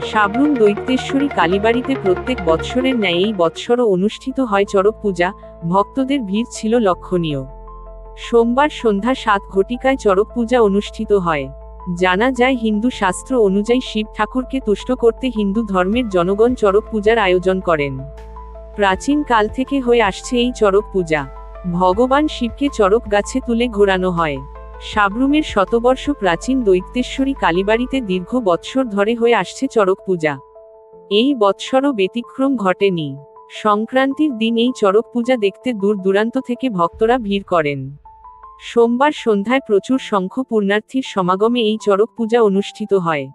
সাবরুম দৈত্যেশ্বরী কালীবাড়িতে প্রত্যেক বৎসরের ন্যায় এই বৎসরও অনুষ্ঠিত হয় চড়ক পূজা। ভক্তদের ভিড় ছিল লক্ষণীয়। সোমবার সন্ধ্যা 7 ঘটিকায় চড়ক পূজা অনুষ্ঠিত হয়। জানা যায়, হিন্দু শাস্ত্র অনুযায়ী শিব ঠাকুরকে তুষ্ট করতে হিন্দু ধর্মের জনগণ চড়ক পূজার আয়োজন করেন। প্রাচীন কাল থেকে হয়ে আসছে এই চড়ক পূজা। ভগবান শিবকে চড়ক গাছে তুলে ঘোরানো হয়। সাবরুমের শতবর্ষ প্রাচীন দৈত্যেশ্বরী কালীবাড়িতে দীর্ঘ বৎসর ধরে হয়ে আসছে চড়ক পূজা। এই বৎসরও ব্যতিক্রম ঘটেনি। সংক্রান্তির দিন এই চড়ক পূজা দেখতে দূর দূরান্ত থেকে ভক্তরা ভিড় করেন। সোমবার সন্ধ্যায় প্রচুর সংখ্যক পুণ্যার্থীর সমাগমে এই চড়ক পূজা অনুষ্ঠিত হয়।